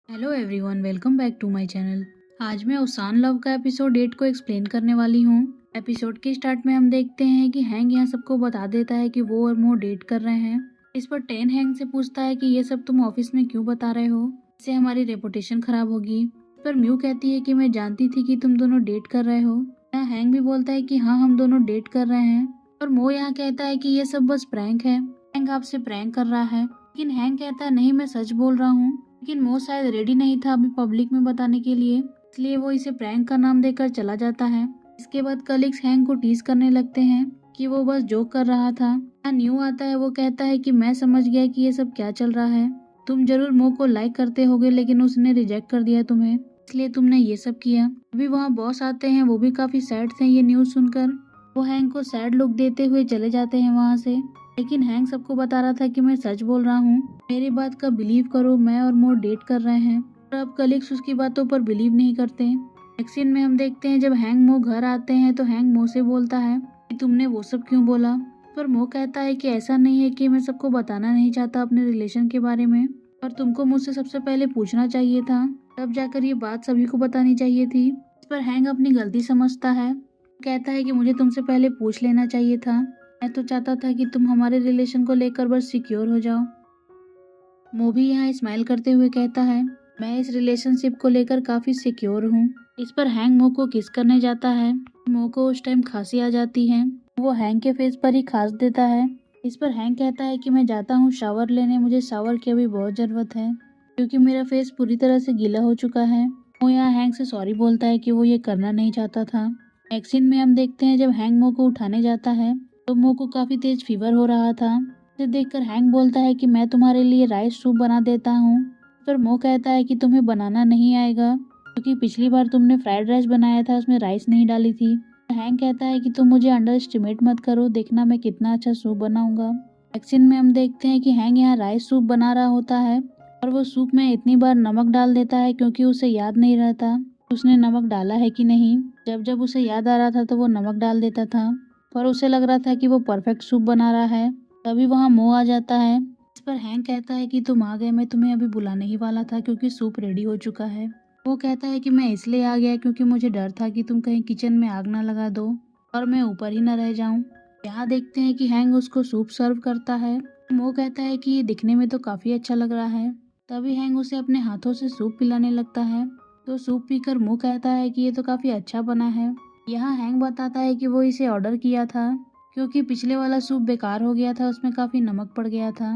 Hello everyone, welcome back to my channel. आज मैं उसान love का एपिसोड 8 को एक्सप्लेन करने वाली हूँ। एपिसोड के स्टार्ट में हम देखते हैं कि हैंग यहाँ सबको बता देता है कि वो और मो डेट कर रहे हैं। इस पर टेन हैंग से पूछता है कि ये सब तुम ऑफिस में क्यों बता रहे हो, इससे हमारी रेपुटेशन खराब होगी। इस पर म्यू कहती है कि मैं जानती थी कि तुम दोनों डेट कर रहे हो। यहाँ हैंग भी बोलता है कि हाँ, हम दोनों डेट कर रहे हैं। और मो यहाँ कहता है कि ये सब बस प्रैंक है, हैंग आपसे प्रैंक कर रहा है। लेकिन हैंग कहता है नहीं, मैं सच बोल रहा हूँ। लेकिन मो शायद रेडी नहीं था अभी पब्लिक में बताने के लिए, इसलिए वो इसे प्रैंक का नाम देकर चला जाता है। इसके बाद कलीग्स हैंग को टीज करने लगते हैं कि वो बस जोक कर रहा था। यहाँ न्यू आता है, वो कहता है कि मैं समझ गया कि ये सब क्या चल रहा है। तुम जरूर मो को लाइक करते होगे, लेकिन उसने रिजेक्ट कर दिया तुम्हें, इसलिए तुमने ये सब किया। अभी वहाँ बॉस आते हैं, वो भी काफी सैड थे ये न्यूज सुनकर। वो हैंग को सैड लुक देते हुए चले जाते हैं वहाँ से। लेकिन हैंग सबको बता रहा था कि मैं सच बोल रहा हूँ, मेरी बात का बिलीव करो, मैं और मो डेट कर रहे हैं। और अब कलीग्स उसकी बातों पर बिलीव नहीं करते। नेक्स्ट सीन में हम देखते हैं जब हैंग मो घर आते हैं तो हैंग मो से बोलता है कि तुमने वो सब क्यों बोला। पर मो कहता है कि ऐसा नहीं है कि मैं सबको बताना नहीं चाहता अपने रिलेशन के बारे में, पर तुमको मुझसे सबसे पहले पूछना चाहिए था, तब जाकर ये बात सभी को बतानी चाहिए थी। इस पर हैंग अपनी गलती समझता है, कहता है कि मुझे तुमसे पहले पूछ लेना चाहिए था, मैं तो चाहता था कि तुम हमारे रिलेशन को लेकर बस सिक्योर हो जाओ। मो भी यहाँ स्माइल करते हुए कहता है मैं इस रिलेशनशिप को लेकर काफी सिक्योर हूँ। इस पर हैंग मो को किस करने जाता है। मो को उस टाइम खांसी आ जाती है, वो हैंग के फेस पर ही खांस देता है। इस पर हैंग कहता है कि मैं जाता हूँ शावर लेने, मुझे शावर की अभी बहुत जरूरत है क्योंकि मेरा फेस पूरी तरह से गीला हो चुका है। वो यहाँ हैंग से सॉरी बोलता है कि वो ये करना नहीं चाहता था। नेक्स्ट सीन में हम देखते हैं जब हैंग मो को उठाने जाता है तो मो को काफी तेज फीवर हो रहा था। इसे देखकर हैंग बोलता है कि मैं तुम्हारे लिए राइस सूप बना देता हूँ। पर मो कहता है कि तुम्हें बनाना नहीं आएगा क्योंकि पिछली बार तुमने फ्राइड राइस बनाया था, उसमें राइस नहीं डाली थी। हैंग कहता है कि तुम मुझे अंडर एस्टिमेट मत करो, देखना मैं कितना अच्छा सूप बनाऊंगा। एक्शन में हम देखते हैं कि हैंग यहाँ राइस सूप बना रहा होता है और वो सूप में इतनी बार नमक डाल देता है क्योंकि उसे याद नहीं रहता उसने नमक डाला है कि नहीं। जब जब उसे याद आ रहा था तो वो नमक डाल देता था, पर उसे लग रहा था कि वो परफेक्ट सूप बना रहा है। तभी वहाँ मो आ जाता है। इस पर हैंग कहता है कि तुम आ गए, मैं तुम्हें अभी बुलाने ही वाला था क्योंकि सूप रेडी हो चुका है। वो कहता है कि मैं इसलिए आ गया क्योंकि मुझे डर था कि तुम कहीं किचन में आग ना लगा दो और मैं ऊपर ही न रह जाऊं। यहाँ देखते हैं कि हैंग उसको सूप सर्व करता है। मो कहता है कि ये दिखने में तो काफी अच्छा लग रहा है। तभी हैंग उसे अपने हाथों से सूप पिलाने लगता है, तो सूप पीकर मो कहता है कि ये तो काफी अच्छा बना है। यहाँ हैंग बताता है कि वो इसे ऑर्डर किया था क्योंकि पिछले वाला सूप बेकार हो गया था, उसमें काफी नमक पड़ गया था।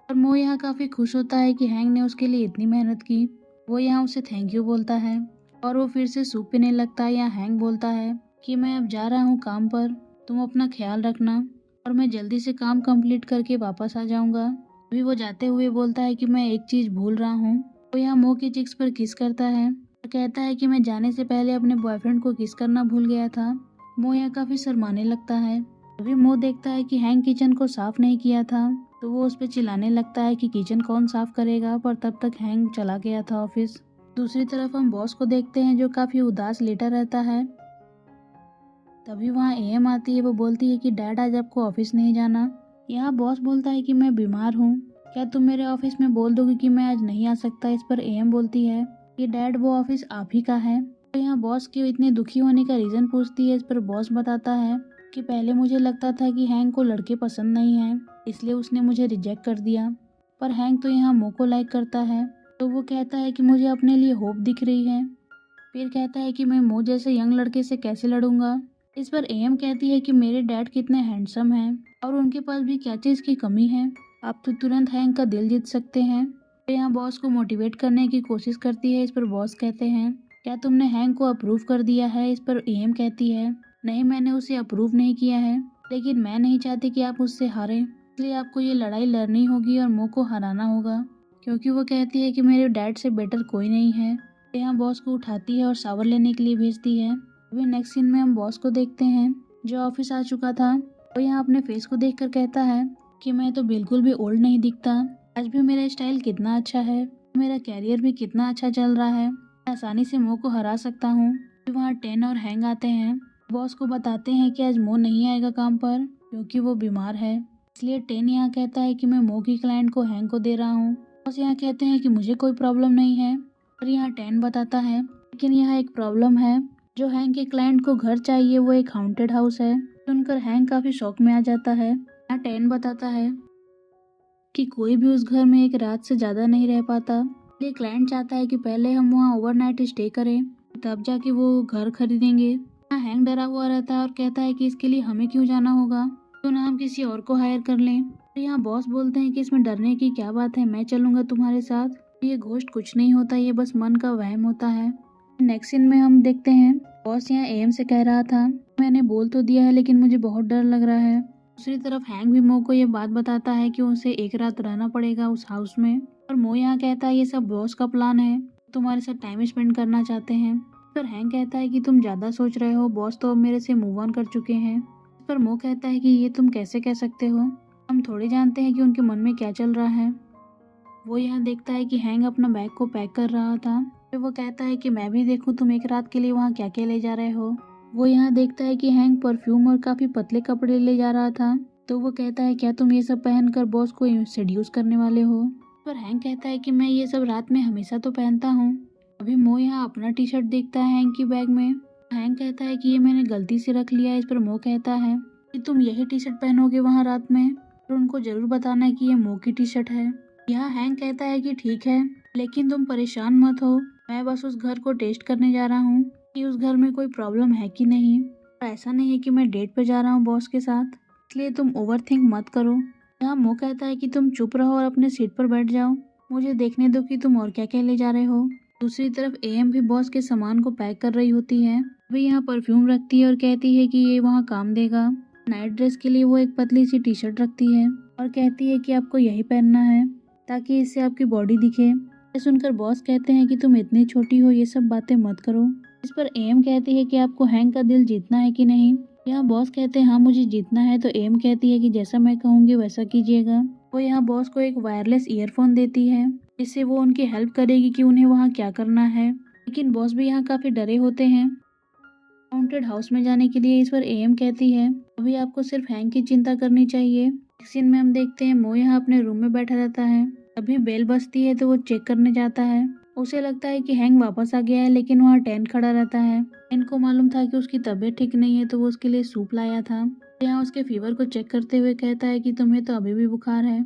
और मो यहाँ काफी खुश होता है कि हैंग ने उसके लिए इतनी मेहनत की। वो यहाँ उसे थैंक यू बोलता है और वो फिर से सूप पीने लगता है। यहाँ हैंग बोलता है कि मैं अब जा रहा हूँ काम पर, तुम अपना ख्याल रखना और मैं जल्दी से काम कंप्लीट करके वापस आ जाऊंगा। अभी वो जाते हुए बोलता है कि मैं एक चीज भूल रहा हूँ। वो यहाँ मो की चिक्स पर किस करता है और कहता है कि मैं जाने से पहले अपने बॉयफ्रेंड को किस करना भूल गया था। मो यहाँ काफी शर्माने लगता है। अभी मो देखता है कि हैंग किचन को साफ नहीं किया था, तो वो उस पर चिल्लाने लगता है कि किचन कौन साफ करेगा, पर तब तक हैंग चला गया था ऑफिस। दूसरी तरफ हम बॉस को देखते हैं जो काफी उदास लेटा रहता है। तभी वहाँ एम आती है, वो बोलती है कि डैड आज आपको ऑफिस नहीं जाना। यहाँ बॉस बोलता है कि मैं बीमार हूँ, क्या तुम मेरे ऑफिस में बोल दोगे कि मैं आज नहीं आ सकता। इस पर एम बोलती है कि डैड वो ऑफिस आप ही का है। तो यहाँ बॉस के इतने दुखी होने का रीजन पूछती है। इस पर बॉस बताता है कि पहले मुझे लगता था कि हैंग को लड़के पसंद नहीं है, इसलिए उसने मुझे रिजेक्ट कर दिया, पर हैंग तो यहाँ मो को लाइक करता है। तो वो कहता है कि मुझे अपने लिए होप दिख रही है। फिर कहता है कि मैं मो जैसे यंग लड़के से कैसे लड़ूंगा। इस पर एम कहती है कि मेरे डैड कितने हैंडसम हैं और उनके पास भी क्या चीज़ की कमी है, आप तो तुरंत हैंग का दिल जीत सकते हैं। तो यहाँ बॉस को मोटिवेट करने की कोशिश करती है। इस पर बॉस कहते हैं क्या तुमने हैंग को अप्रूव कर दिया है। इस पर एम कहती है नहीं, मैंने उसे अप्रूव नहीं किया है, लेकिन मैं नहीं चाहती कि आप उससे हारें, इसलिए आपको ये लड़ाई लड़नी होगी और मो को हराना होगा, क्योंकि वो कहती है कि मेरे डैड से बेटर कोई नहीं है। यहाँ बॉस को उठाती है और शावर लेने के लिए भेजती है। अभी नेक्स्ट सीन में हम बॉस को देखते हैं जो ऑफिस आ चुका था। वो यहाँ अपने फेस को देखकर कहता है कि मैं तो बिल्कुल भी ओल्ड नहीं दिखता, आज भी मेरा स्टाइल कितना अच्छा है, मेरा कैरियर भी कितना अच्छा चल रहा है, मैं आसानी से मो को हरा सकता हूँ। फिर वहाँ टेन और हैंग आते हैं, बॉस को बताते हैं कि आज मो नहीं आएगा काम पर क्योंकि वो बीमार है। इसलिए टेन यहाँ कहता है कि मैं मो की क्लाइंट को हैंग को दे रहा हूँ। बॉस यहाँ कहते हैं कि मुझे कोई प्रॉब्लम नहीं है, और यहाँ टेन बताता है लेकिन यहाँ एक प्रॉब्लम है, जो हैंक के क्लाइंट को घर चाहिए वो एक हाउंटेड हाउस है। सुनकर हैंक काफी शौक में आ जाता है। यहाँ टेन बताता है कि कोई भी उस घर में एक रात से ज्यादा नहीं रह पाता, इसलिए क्लाइंट चाहता है कि पहले हम वहाँ ओवरनाइट स्टे करें, तब जाके वो घर खरीदेंगे। यहाँ हैंक डरा हुआ रहता है और कहता है कि इसके लिए हमें क्यों जाना होगा, क्यों ना हम किसी और को हायर कर लें। और यहाँ बॉस बोलते हैं कि इसमें डरने की क्या बात है, मैं चलूंगा तुम्हारे साथ, ये घोस्ट कुछ नहीं होता, ये बस मन का वहम होता है। नेक्स्ट सीन में हम देखते हैं बॉस यहाँ एम से कह रहा था, मैंने बोल तो दिया है लेकिन मुझे बहुत डर लग रहा है। दूसरी तरफ हैंक भी मो को ये बात बताता है कि उसे एक रात रहना पड़ेगा उस हाउस में, और मो यहाँ कहता है ये सब बॉस का प्लान है, तुम्हारे साथ टाइम स्पेंड करना चाहते हैं। पर हैंक कहता है कि तुम ज्यादा सोच रहे हो, बॉस तो अब मेरे से मूव ऑन कर चुके हैं। पर मो कहता है कि ये तुम कैसे कह सकते हो, हम थोड़ी जानते हैं कि उनके मन में क्या चल रहा है। वो यहाँ देखता है कि हैंक अपना बैग को पैक कर रहा था, फिर वो कहता है कि मैं भी देखूं तुम एक रात के लिए वहाँ क्या क्या ले जा रहे हो। वो यहाँ देखता है कि हैंक परफ्यूम और काफी पतले कपड़े ले जा रहा था, तो वो कहता है क्या तुम ये सब पहनकर बॉस को सेड्यूस करने वाले हो। पर हैंक कहता है कि मैं ये सब रात में हमेशा तो पहनता हूँ। अभी मो यहाँ अपना टी शर्ट देखता है हैंक की बैग में। हैंक कहता है कि ये मैंने गलती से रख लिया है। इस पर मो कहता है कि तुम यही टी शर्ट पहनोगे वहाँ रात में, और उनको जरूर बताना है कि ये मो की टी शर्ट है। यहाँ हैंक कहता है कि ठीक है, लेकिन तुम परेशान मत हो, मैं बस उस घर को टेस्ट करने जा रहा हूँ कि उस घर में कोई प्रॉब्लम है कि नहीं। और ऐसा नहीं है कि मैं डेट पे जा रहा हूँ बॉस के साथ, इसलिए तुम ओवर थिंक मत करो। यहाँ मो कहता है कि तुम चुप रहो और अपने सीट पर बैठ जाओ, मुझे देखने दो कि तुम और क्या क्या ले जा रहे हो। दूसरी तरफ एम भी बॉस के सामान को पैक कर रही होती है। अभी यहाँ परफ्यूम रखती है और कहती है कि ये वहाँ काम देगा। नाइट ड्रेस के लिए वो एक पतली सी टी शर्ट रखती है और कहती है कि आपको यही पहनना है ताकि इससे आपकी बॉडी दिखे। ये सुनकर बॉस कहते हैं कि तुम इतनी छोटी हो, ये सब बातें मत करो। इस पर एम कहती है कि आपको हैंक का दिल जीतना है कि नहीं। यहाँ बॉस कहते हैं हाँ मुझे जीतना है, तो एम कहती है कि जैसा मैं कहूँगी वैसा कीजिएगा। वो यहाँ बॉस को एक वायरलेस ईयरफोन देती है जिससे वो उनकी हेल्प करेगी कि उन्हें वहाँ क्या करना है। लेकिन बॉस भी यहाँ काफी डरे होते हैं हॉन्टेड हाउस में जाने के लिए। इस पर एम कहती है अभी आपको सिर्फ हैंक की चिंता करनी चाहिए। इस सीन में हम देखते हैं मो यहाँ अपने रूम में बैठा रहता है। अभी बेल बजती है तो वो चेक करने जाता है। उसे लगता है कि हैंक वापस आ गया है, लेकिन वहाँ टेन खड़ा रहता है। टेन को मालूम था कि उसकी तबीयत ठीक नहीं है, तो वो उसके लिए सूप लाया था। यहाँ उसके फीवर को चेक करते हुए कहता है कि तुम्हें तो अभी भी बुखार है,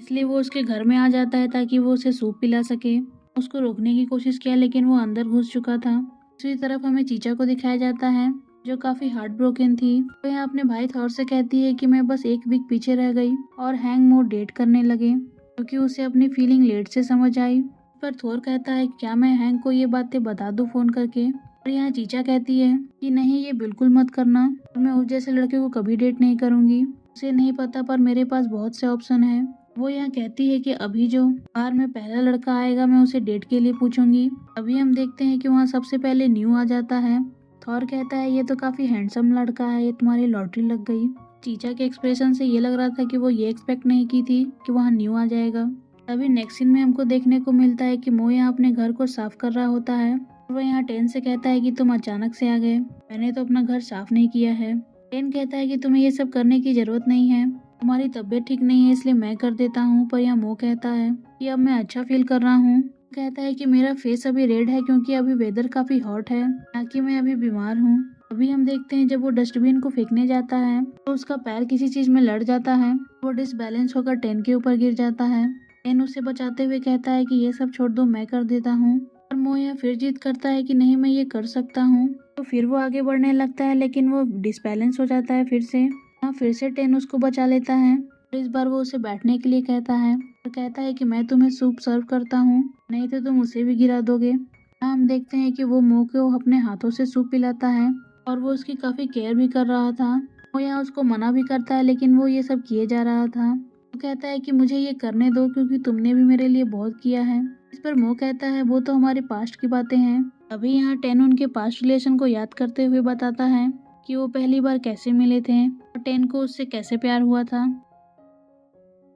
इसलिए वो उसके घर में आ जाता है ताकि वो उसे सूप पिला सके। उसको रोकने की कोशिश किया लेकिन वो अंदर घुस चुका था। दूसरी तरफ हमें चीचा को दिखाया जाता है जो काफी हार्ट ब्रोकन थी। वो यहाँ अपने भाई थॉर से कहती है कि मैं बस एक वीक पीछे रह गई और हैंक मोर डेट करने लगे, क्योंकि उसे अपनी फीलिंग लेट से समझ आई। पर थोर कहता है क्या मैं हैंक को ये बातें बता दूं फोन करके। और यहाँ चीचा कहती है कि नहीं, ये बिल्कुल मत करना, मैं उस जैसे लड़के को कभी डेट नहीं करूंगी। उसे नहीं पता पर मेरे पास बहुत से ऑप्शन है। वो यहाँ कहती है कि अभी जो बार में पहला लड़का आएगा मैं उसे डेट के लिए पूछूंगी। अभी हम देखते हैं कि वहाँ सबसे पहले न्यू आ जाता है। थॉर कहता है ये तो काफी हैंडसम लड़का है, ये तुम्हारी लॉटरी लग गई। चीचा के एक्सप्रेशन से ये लग रहा था कि वो ये एक्सपेक्ट नहीं की थी कि वहाँ न्यू आ जाएगा। अभी नेक्स्ट सीन में हमको देखने को मिलता है कि मो यहाँ अपने घर को साफ कर रहा होता है। वो यहाँ टेन से कहता है कि तुम अचानक से आ गए, मैंने तो अपना घर साफ नहीं किया है। टेन कहता है कि तुम्हें ये सब करने की जरूरत नहीं है, तुम्हारी तबीयत ठीक नहीं है इसलिए मैं कर देता हूँ। पर यहाँ मो कहता है कि अब मैं अच्छा फील कर रहा हूँ। कहता है कि मेरा फेस अभी रेड है क्योंकि अभी वेदर काफी हॉट है, ना कि मैं अभी बीमार हूँ। अभी हम देखते हैं जब वो डस्टबिन को फेंकने जाता है तो उसका पैर किसी चीज में लड़ जाता है, वो डिसबैलेंस होकर टेन के ऊपर गिर जाता है। टेन उसे बचाते हुए कहता है कि ये सब छोड़ दो, मैं कर देता हूँ। और मो यहाँ फिर जिद करता है कि नहीं मैं ये कर सकता हूँ, तो फिर वो आगे बढ़ने लगता है लेकिन वो डिसबैलेंस हो जाता है फिर से। यहाँ फिर से टेन उसको बचा लेता है और इस बार वो उसे बैठने के लिए कहता है और कहता है कि मैं तुम्हें सूप सर्व करता हूँ, नहीं तो तुम उसे भी गिरा दोगे। यहाँ हम देखते हैं कि वो मो को अपने हाथों से सूप पिलाता है और वो उसकी काफी केयर भी कर रहा था। वो यहाँ उसको मना भी करता है लेकिन वो ये सब किए जा रहा था। वो कहता है कि मुझे ये करने दो क्योंकि तुमने भी मेरे लिए बहुत किया है। इस पर मो कहता है वो तो हमारे पास्ट की बातें हैं। अभी यहाँ टेन उनके पास्ट रिलेशन को याद करते हुए बताता है कि वो पहली बार कैसे मिले थे और टेन को उससे कैसे प्यार हुआ था।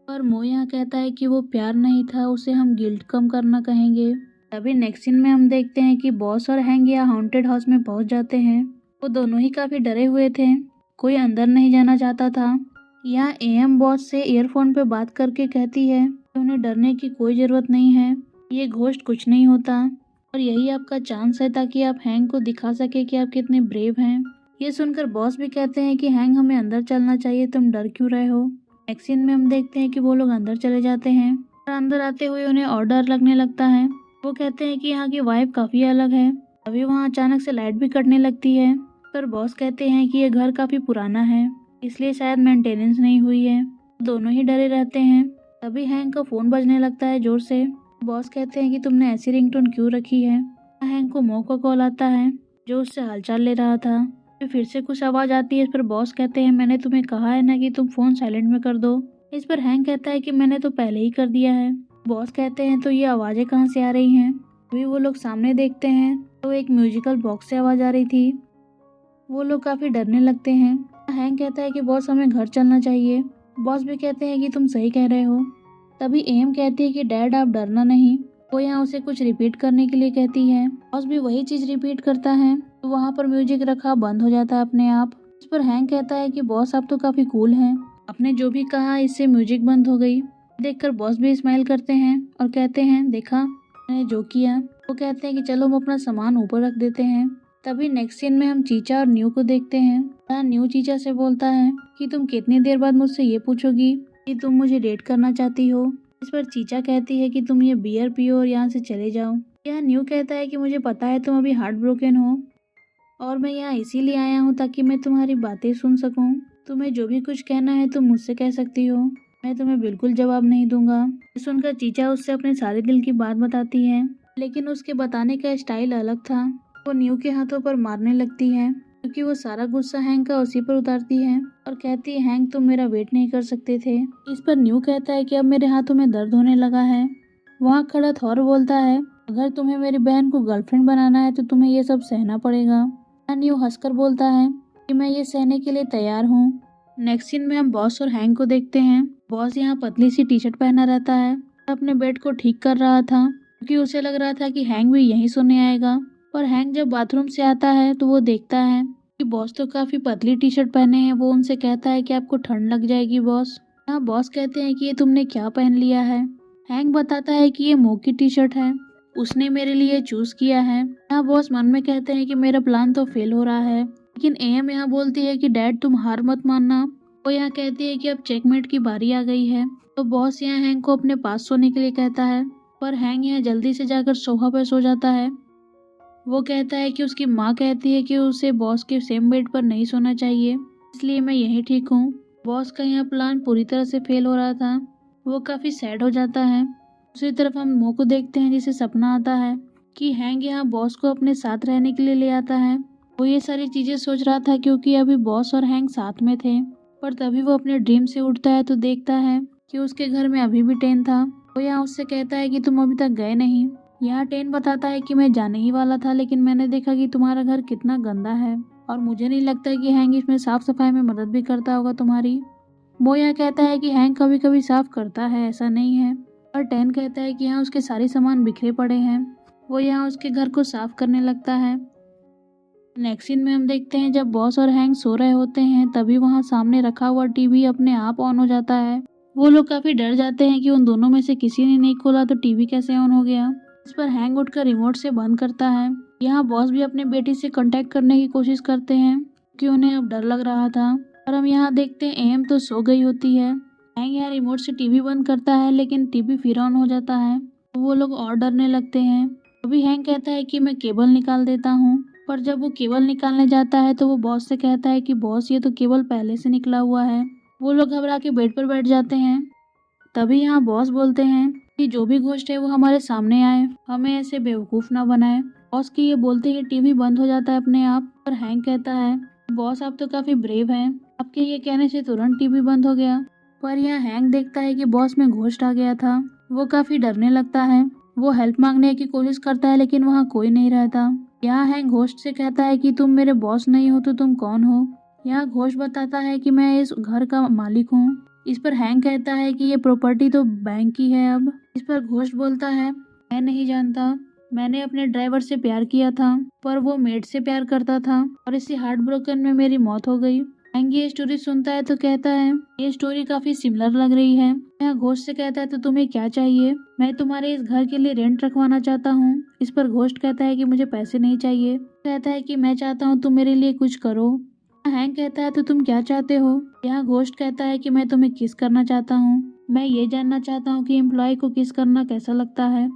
पर मो यहाँ कहता है कि वो प्यार नहीं था, उसे हम गिल्ट कम करना कहेंगे। तभी नेक्स्ट सीन में हम देखते हैं कि बॉस और हैंग यहाँ हॉन्टेड हाउस में पहुंच जाते हैं। वो दोनों ही काफी डरे हुए थे, कोई अंदर नहीं जाना चाहता था। यहाँ एम बॉस से ईयरफोन पे बात करके कहती है कि उन्हें डरने की कोई जरूरत नहीं है, ये घोस्ट कुछ नहीं होता। और यही आपका चांस है ताकि आप हैंक को दिखा सके कि आप कितने ब्रेव हैं। ये सुनकर बॉस भी कहते हैं कि हैंक हमें अंदर चलना चाहिए, तुम डर क्यों रहे हो। नेक्स्ट सीन में हम देखते हैं कि वो लोग अंदर चले जाते हैं और अंदर आते हुए उन्हें और डर लगने लगता है। वो कहते हैं कि यहाँ की वाइब काफी अलग है। अभी वहाँ अचानक से लाइट भी कटने लगती है, पर बॉस कहते हैं कि ये घर काफी पुराना है, इसलिए शायद मेंटेनेंस नहीं हुई है। दोनों ही डरे रहते हैं। तभी हैंक का फोन बजने लगता है जोर से। बॉस कहते हैं कि तुमने ऐसी रिंगटोन क्यों रखी है। हैंक को मो का कॉल आता है जो उससे हालचाल ले रहा था। फिर से कुछ आवाज आती है। इस पर बॉस कहते हैं मैंने तुम्हें कहा है ना कि तुम फोन साइलेंट में कर दो। इस पर हैंक कहता है कि मैंने तो पहले ही कर दिया है। बॉस कहते हैं तो ये आवाजें कहाँ से आ रही हैं। अभी वो लोग सामने देखते हैं तो एक म्यूजिकल बॉक्स से आवाज आ रही थी। वो लोग काफी डरने लगते हैं। हैंक कहता है कि बॉस हमें घर चलना चाहिए। बॉस भी कहते हैं कि तुम सही कह रहे हो। तभी एम कहती है कि डैड आप डरना नहीं। वो यहाँ उसे कुछ रिपीट करने के लिए कहती है। बॉस भी वही चीज रिपीट करता है तो वहाँ पर म्यूजिक रखा बंद हो जाता है अपने आप। इस पर हैंक कहता है कि बॉस आप तो काफी कूल हैं, आपने जो भी कहा इससे म्यूजिक बंद हो गई। देखकर बॉस भी स्माइल करते हैं और कहते हैं देखा मैंने जो किया। वो कहते हैं कि चलो हम अपना सामान ऊपर रख देते हैं। तभी नेक्स्ट सीन में हम चीचा और न्यू को देखते हैं। जहाँ न्यू चीचा से बोलता है कि तुम कितनी देर बाद मुझसे ये पूछोगी कि तुम मुझे डेट करना चाहती हो। इस पर चीचा कहती है कि तुम ये बियर पियो और यहाँ से चले जाओ। यह न्यू कहता है कि मुझे पता है तुम अभी हार्ट ब्रोकन हो और मैं यहाँ इसीलिए आया हूँ ताकि मैं तुम्हारी बातें सुन सकूँ। तुम्हें जो भी कुछ कहना है तुम मुझसे कह सकती हो, मैं तुम्हें बिल्कुल जवाब नहीं दूंगा। ये सुनकर चीचा उससे अपने सारे दिल की बात बताती है, लेकिन उसके बताने का स्टाइल अलग था। वो न्यू के हाथों पर मारने लगती है क्योंकि वो सारा गुस्सा हैंक का उसी पर उतारती है और कहती है हैंक तुम मेरा वेट नहीं कर सकते थे। इस पर न्यू कहता है कि अब मेरे हाथों में दर्द होने लगा है। वहाँ खड़ा थॉर बोलता है अगर तुम्हें मेरी बहन को गर्लफ्रेंड बनाना है तो तुम्हें ये सब सहना पड़ेगा। न्यू हंसकर बोलता है कि मैं ये सहने के लिए तैयार हूँ। नेक्स्ट सीन में हम बॉस और हैंक को देखते हैं। बॉस यहाँ पतली सी टी शर्ट पहना रहता है और अपने बेड को ठीक कर रहा था क्योंकि उसे लग रहा था कि हैंक भी यहीं सोने आएगा। पर हैंक जब बाथरूम से आता है तो वो देखता है कि बॉस तो काफी पतली टी शर्ट पहने हैं। वो उनसे कहता है कि आपको ठंड लग जाएगी बॉस। यहाँ बॉस कहते हैं कि ये तुमने क्या पहन लिया है। हैंक बताता है कि ये मो की टी शर्ट है, उसने मेरे लिए चूज किया है। यहाँ बॉस मन में कहते हैं कि मेरा प्लान तो फेल हो रहा है, लेकिन एम यहाँ बोलती है कि डैड तुम हार मत मानना। वो यहाँ कहती है कि अब चेकमेट की बारी आ गई है। तो बॉस यहाँ हैंक को अपने पास सोने के लिए कहता है, पर हैंक यहाँ जल्दी से जाकर सोफा पर सो जाता है। वो कहता है कि उसकी माँ कहती है कि उसे बॉस के सेम बेड पर नहीं सोना चाहिए, इसलिए मैं यही ठीक हूँ। बॉस का यहाँ प्लान पूरी तरह से फेल हो रहा था। वो काफी सैड हो जाता है। दूसरी तरफ हम मो को देखते हैं जिसे सपना आता है कि हैंक यहाँ बॉस को अपने साथ रहने के लिए ले आता है। वो ये सारी चीजें सोच रहा था क्योंकि अभी बॉस और हैंक साथ में थे, पर तभी वो अपने ड्रीम से उठता है तो देखता है कि उसके घर में अभी भी टेन था। वो यहाँ उससे कहता है कि तुम अभी तक गए नहीं। यहाँ टेन बताता है कि मैं जाने ही वाला था, लेकिन मैंने देखा कि तुम्हारा घर कितना गंदा है और मुझे नहीं लगता कि हैंक इसमें साफ सफाई में मदद भी करता होगा तुम्हारी। वो यहाँ कहता है कि हैंक कभी कभी साफ करता है, ऐसा नहीं है। और टेन कहता है कि यहाँ उसके सारे सामान बिखरे पड़े हैं। वो यहाँ उसके घर को साफ करने लगता है। नेक्स्ट सीन में हम देखते हैं जब बॉस और हैंक सो रहे होते हैं तभी वहाँ सामने रखा हुआ टीवी अपने आप ऑन हो जाता है। वो लोग काफी डर जाते हैं कि उन दोनों में से किसी ने नहीं खोला तो टीवी कैसे ऑन हो गया। इस पर हैंक उठकर रिमोट से बंद करता है। यहाँ बॉस भी अपने बेटी से कांटेक्ट करने की कोशिश करते हैं कि उन्हें अब डर लग रहा था। और हम यहाँ देखते हैं एम तो सो गई होती है। हैंक यहाँ रिमोट से टीवी बंद करता है लेकिन टीवी फिर ऑन हो जाता है। वो लोग और डरने लगते हैं। अभी हैंक कहता है कि मैं केबल निकाल देता हूँ, पर जब वो केबल निकालने जाता है तो वो बॉस से कहता है कि बॉस ये तो केबल पहले से निकला हुआ है। वो लोग घबरा के बेड पर बैठ जाते हैं। तभी यहाँ बॉस बोलते हैं कि जो भी घोस्ट है वो हमारे सामने आए, हमें ऐसे बेवकूफ ना बनाए। बॉस की ये बोलते ही टीवी बंद हो जाता है अपने आप। पर हैंक कहता है बॉस आप तो काफी ब्रेव हैं, आपके ये कहने से तुरंत टीवी बंद हो गया। पर यहाँ हैंक देखता है कि बॉस में घोस्ट आ गया था। वो काफी डरने लगता है। वो हेल्प मांगने की कोशिश करता है लेकिन वहाँ कोई नहीं रहता। यहाँ हैंक घोस्ट से कहता है कि तुम मेरे बॉस नहीं हो तो तुम कौन हो। यहाँ घोस्ट बताता है कि मैं इस घर का मालिक हूँ। इस पर हैंक कहता है कि ये प्रॉपर्टी तो बैंक की है अब। इस पर घोस्ट बोलता है मैं नहीं जानता, मैंने अपने ड्राइवर से प्यार किया था पर वो मेड से प्यार करता था और इसी हार्ट ब्रोकन में मेरी मौत हो गई। हैंग ये स्टोरी सुनता है तो कहता है ये स्टोरी काफी सिमिलर लग रही है। यहाँ घोस्ट से कहता है तो तुम्हें क्या चाहिए? मैं तुम्हारे इस घर के लिए रेंट रखवाना चाहता हूँ। इस पर घोस्ट कहता है कि मुझे पैसे नहीं चाहिए। कहता है कि मैं चाहता हूँ तुम मेरे लिए कुछ करो। हैंग कहता है तो तुम क्या चाहते हो? यहाँ घोस्ट कहता है कि मैं तुम्हें किस करना चाहता हूँ। मैं ये जानना चाहता हूँ कि एम्प्लॉय को किस करना कैसा लगता है,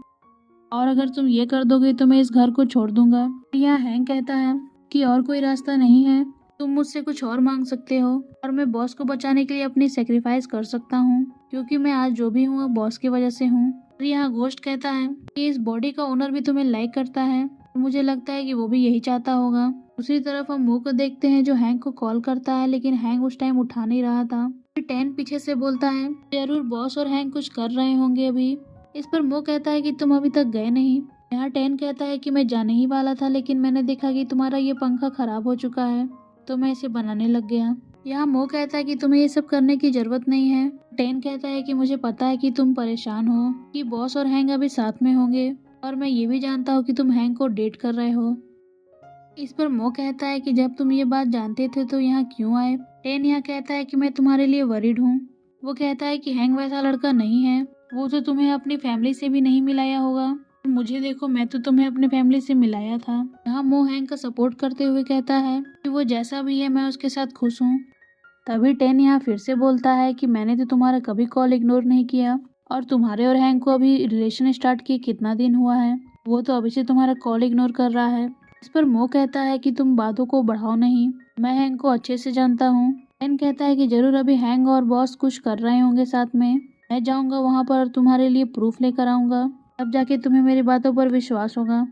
और अगर तुम ये कर दोगे तो मैं इस घर को छोड़ दूंगा। यहाँ हैंग कहता है कि और कोई रास्ता नहीं है, तुम मुझसे कुछ और मांग सकते हो और मैं बॉस को बचाने के लिए अपनी सेक्रीफाइस कर सकता हूँ, क्योंकि मैं आज जो भी हूँ बॉस की वजह से हूँ। और यहाँ घोस्ट कहता है कि इस बॉडी का ओनर भी तुम्हें लाइक करता है, मुझे लगता है कि वो भी यही चाहता होगा। दूसरी तरफ हम मुंह को देखते हैं जो हैंग को कॉल करता है, लेकिन हैंग उस टाइम उठा नहीं रहा था। फिर टैन पीछे से बोलता है जरूर बॉस और हैंग कुछ कर रहे होंगे अभी। इस पर मो कहता है कि तुम अभी तक गए नहीं। यहाँ टैन कहता है कि मैं जाने ही वाला था, लेकिन मैंने देखा कि तुम्हारा ये पंखा खराब हो चुका है तो मैं इसे बनाने लग गया। यहाँ मो कहता है कि तुम्हें ये सब करने की जरूरत नहीं है। टैन कहता है कि मुझे पता है कि तुम परेशान हो कि बॉस और हैंग अभी साथ में होंगे, और मैं ये भी जानता हूँ कि तुम हैंग को डेट कर रहे हो। इस पर मो कहता है कि जब तुम ये बात जानते थे तो यहाँ क्यों आए? टैन यहाँ कहता है कि मैं तुम्हारे लिए वरीड हूँ। वो कहता है कि हैंग वैसा लड़का नहीं है, वो तो तुम्हें अपनी फैमिली से भी नहीं मिलाया होगा। मुझे देखो, मैं तो तुम्हें अपने फैमिली से मिलाया था। यहाँ मो हैंग का सपोर्ट करते हुए कहता है कि वो जैसा भी है मैं उसके साथ खुश हूँ। तभी टैन यहाँ फिर से बोलता है कि मैंने तो तुम्हारा कभी कॉल इग्नोर नहीं किया, और तुम्हारे और हैंग को अभी रिलेशन स्टार्ट किए कितना दिन हुआ है, वो तो अभी से तुम्हारा कॉल इग्नोर कर रहा है। इस पर मो कहता है कि तुम बातों को बढ़ाओ नहीं, मैं हैंग को अच्छे से जानता हूँ। टैन कहता है कि जरूर अभी हैंग और बॉस कुछ कर रहे होंगे साथ में, मैं जाऊंगा वहाँ पर तुम्हारे लिए प्रूफ लेकर आऊंगा, तब जाके तुम्हें मेरी बातों पर विश्वास होगा।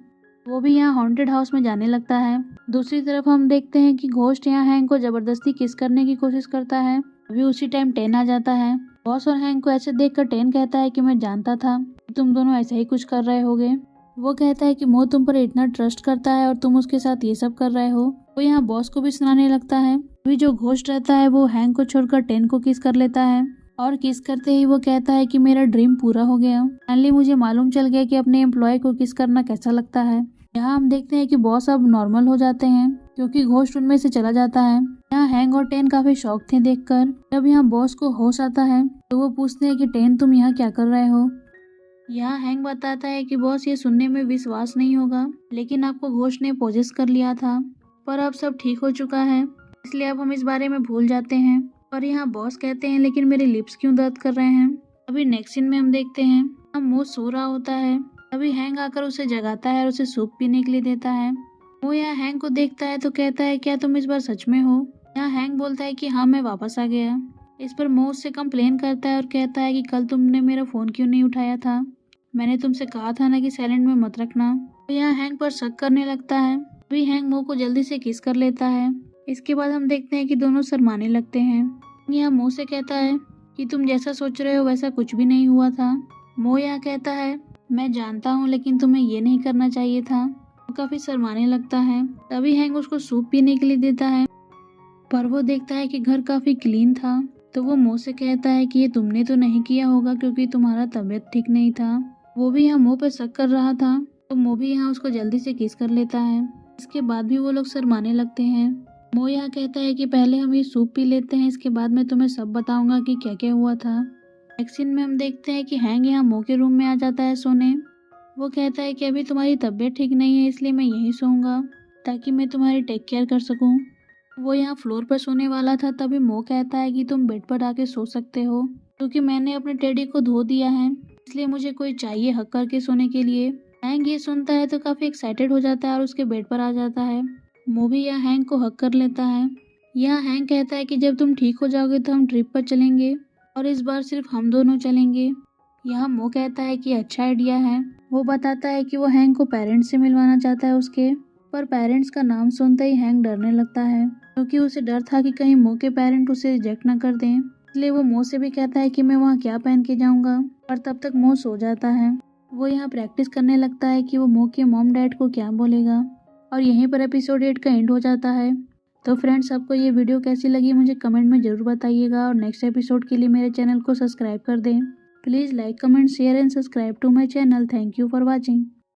वो भी यहाँ हॉन्टेड हाउस में जाने लगता है। दूसरी तरफ हम देखते हैं कि घोस्ट यहाँ हैंग को जबरदस्ती किस करने की कोशिश करता है। अभी उसी टाइम टैन आ जाता है। बॉस और हैंग को ऐसे देखकर टैन कहता है कि मैं जानता था कि तुम दोनों ऐसा ही कुछ कर रहे होगे। वो कहता है कि मो तुम पर इतना ट्रस्ट करता है और तुम उसके साथ ये सब कर रहे हो। वो यहाँ बॉस को भी सुनाने लगता है। अभी जो घोस्ट रहता है वो हैंग को छोड़कर टैन को किस कर लेता है, और किस करते ही वो कहता है कि मेरा ड्रीम पूरा हो गया। फाइनली मुझे मालूम चल गया कि अपने एम्प्लॉय को किस करना कैसा लगता है। यहाँ हम देखते हैं कि बॉस अब नॉर्मल हो जाते हैं क्योंकि घोस्ट उनमें से चला जाता है। यहाँ हैंग और टैन काफी शॉक थे देखकर। जब यहाँ बॉस को होश आता है तो वो पूछते हैं कि टैन तुम यहाँ क्या कर रहे हो। यहाँ हैंग बताता है कि बॉस ये सुनने में विश्वास नहीं होगा, लेकिन आपको घोस्ट ने पोजेस कर लिया था, पर अब सब ठीक हो चुका है, इसलिए अब हम इस बारे में भूल जाते हैं। और यहाँ बॉस कहते हैं लेकिन मेरे लिप्स क्यों दर्द कर रहे हैं। अभी नेक्स्ट सीन में हम देखते हैं हम मो सो रहा होता है। अभी हैंग आकर उसे जगाता है और उसे सूप पीने के लिए देता है। वो यहाँ हैंग को देखता है तो कहता है क्या तुम इस बार सच में हो? यहाँ हैंग बोलता है कि हाँ मैं वापस आ गया। इस पर मो उससे कंप्लेन करता है और कहता है कि कल तुमने मेरा फोन क्यों नहीं उठाया था, मैंने तुमसे कहा था ना कि साइलेंट में मत रखना। तो यहाँ हैंग पर शक करने लगता है। अभी हैंग मो को जल्दी से किस कर लेता है। इसके बाद हम देखते हैं कि दोनों शर्माने लगते हैं। यह मो से कहता है कि तुम जैसा सोच रहे हो वैसा कुछ भी नहीं हुआ था। मो यहाँ कहता है मैं जानता हूँ, लेकिन तुम्हें ये नहीं करना चाहिए था। वो काफी शर्माने लगता है। तभी हैंग उसको सूप पीने के लिए देता है, पर वो देखता है कि घर काफी क्लीन था। तो वो मो से कहता है कि ये तुमने तो नहीं किया होगा क्योंकि तुम्हारा तबीयत ठीक नहीं था। वो भी यहाँ मो पर शक कर रहा था, तो मो भी यहाँ उसको जल्दी से किस कर लेता है। इसके बाद भी वो लोग शर्माने लगते हैं। मो यहाँ कहता है कि पहले हम ये सूप पी लेते हैं, इसके बाद मैं तुम्हें सब बताऊंगा कि क्या क्या हुआ था। नेक्स्ट सीन में हम देखते हैं कि हैंग यहाँ मो के रूम में आ जाता है सोने। वो कहता है कि अभी तुम्हारी तबीयत ठीक नहीं है, इसलिए मैं यहीं सोऊंगा ताकि मैं तुम्हारी टेक केयर कर सकूं। वो यहाँ फ्लोर पर सोने वाला था, तभी मो कहता है कि तुम बेड पर आके सो सकते हो क्योंकि मैंने अपने टेडी को धो दिया है, इसलिए मुझे कोई चाहिए हक करके सोने के लिए। हैंग ये सुनता है तो काफी एक्साइटेड हो जाता है और उसके बेड पर आ जाता है। मो भी यहाँ हैंग को हक कर लेता है। यहाँ हैंग कहता है कि जब तुम ठीक हो जाओगे तो हम ट्रिप पर चलेंगे और इस बार सिर्फ हम दोनों चलेंगे। यहाँ मो कहता है कि अच्छा आइडिया है। वो बताता है कि वो हैंग को पेरेंट्स से मिलवाना चाहता है उसके, पर पेरेंट्स का नाम सुनते ही हैंग डरने लगता है क्योंकि उसे डर था कि कहीं मो के पेरेंट उसे रिजेक्ट ना कर दें। इसलिए वो मो से भी कहता है कि मैं वहाँ क्या पहन के जाऊँगा, पर तब तक मो सो जाता है। वो यहाँ प्रैक्टिस करने लगता है कि वो मो के मॉम डैड को क्या बोलेगा, और यहीं पर एपिसोड 8 का एंड हो जाता है। तो फ्रेंड्स, आपको ये वीडियो कैसी लगी मुझे कमेंट में ज़रूर बताइएगा, और नेक्स्ट एपिसोड के लिए मेरे चैनल को सब्सक्राइब कर दें। Please like, comment, share and subscribe to my channel. Thank you for watching.